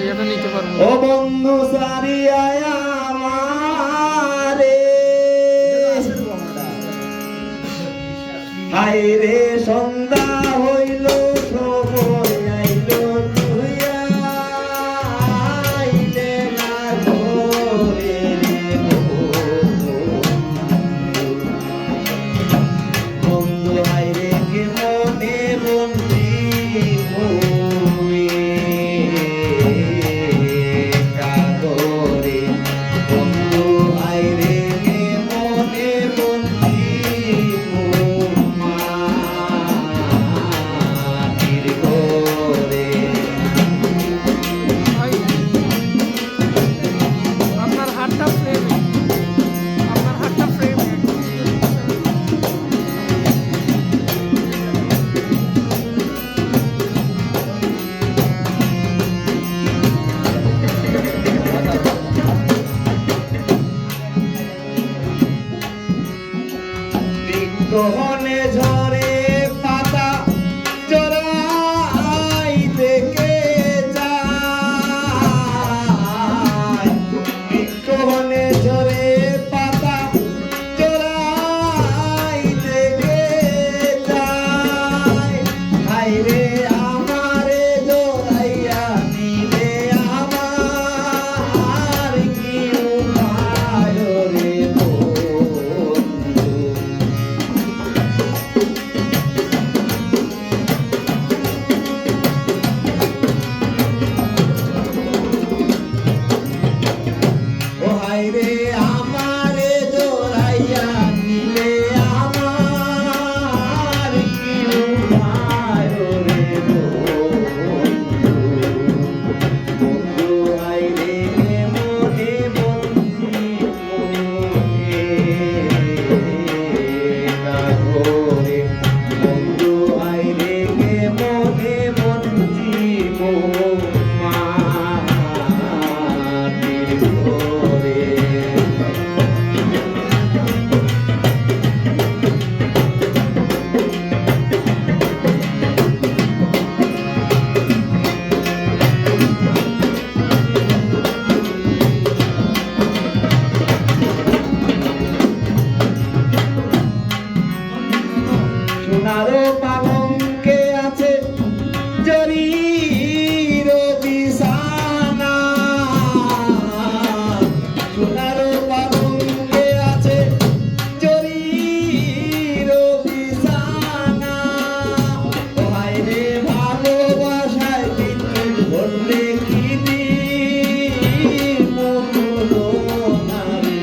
এটা নিতে পারবো ও বন্ধু সারিয়া আমারে হায় রে সন্ধ্যা হইল সময় আইল তুই আইলে না ঘরে রে বন্ধু হায় রে কে মনে বন্দি গহনে ঝরে পাতা চড়াই থেকে যায় গহনে ঝরে পাতা চড়াই থেকে যায় হায় রে আমারে জড়াইয়া নিলে আমার কি উপায় রে রে আমারে জড়াইয়া নিলে আমার কি উপায় রে বন্ধু আই রে মনে বন্দি ঘরে বন্ধু আই রে মনে বন্দি সোনারো পালঙ্কে আছে জরির বিছানা সোনারো পালঙ্কে আছে জরির বিছানা হায় রে ভালোবাসায় বিদ্যুৎ ধরলে কি দিন মরলো না রে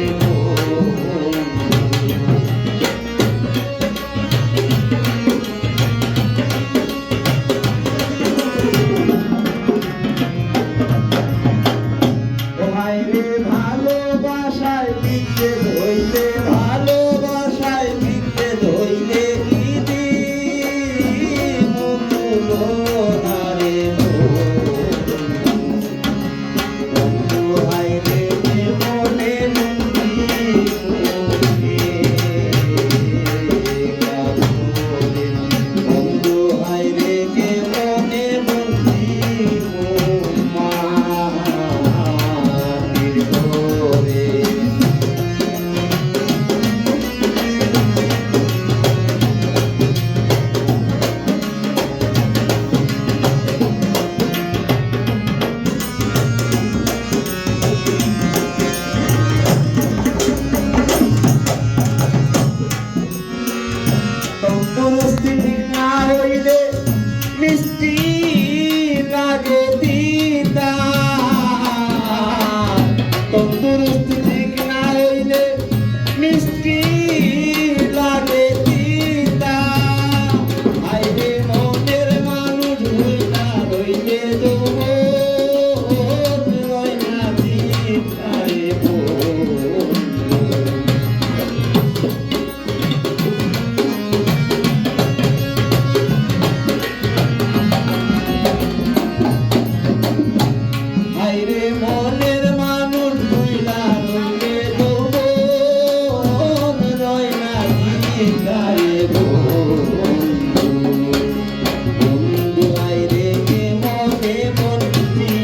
ভালোবাসায় বিদ্যে ধইলে ভালোবাসায় বিদ্যে ধইলে কি দিন মরলো না রে বন্ধু হায় রে মনে বন্ধু হায় রে কে মনে বন্দি তন্দুরস্তি ঠিক না হইলে মিষ্টি লাগে দিতা তন্দুরস্তি ঠিক না হইলে মিষ্টি লাগে দিতা আইরে মনের মানুষ হইলা রইলে রইনা দিতা রে বন্ধু আইরে কে মনে বন্দি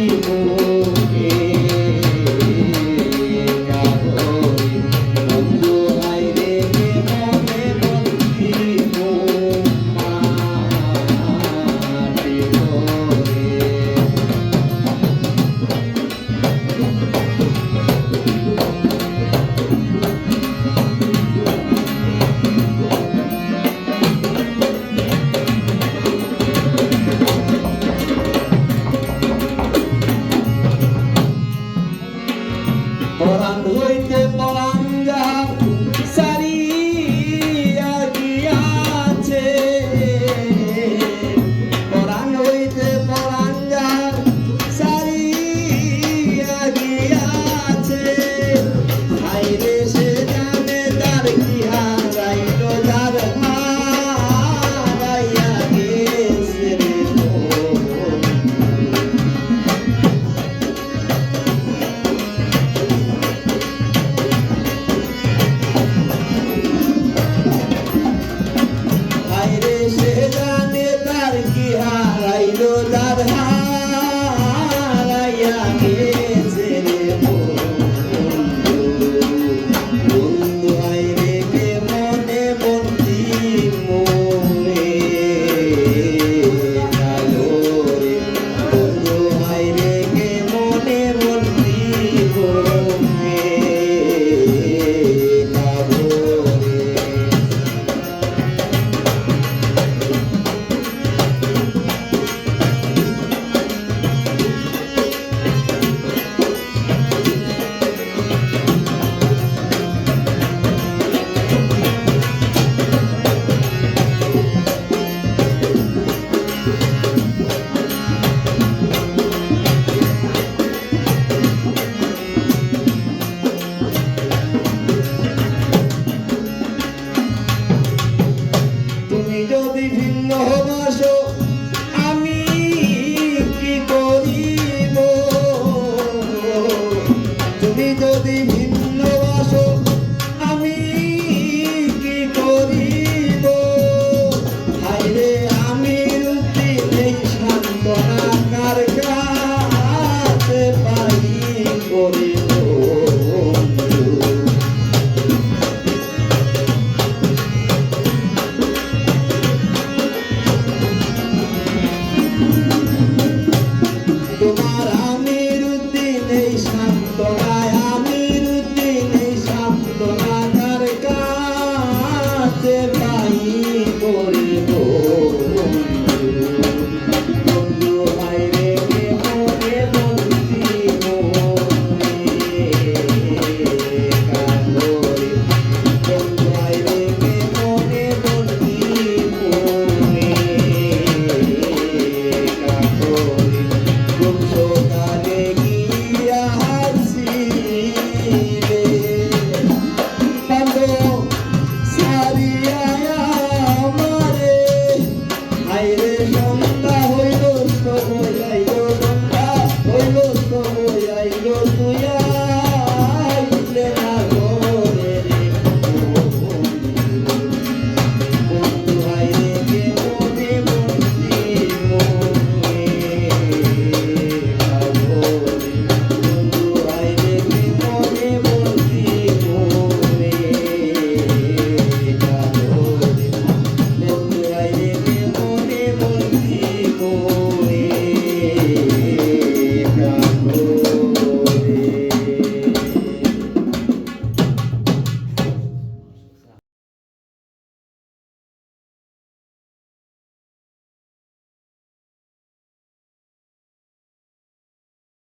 তুই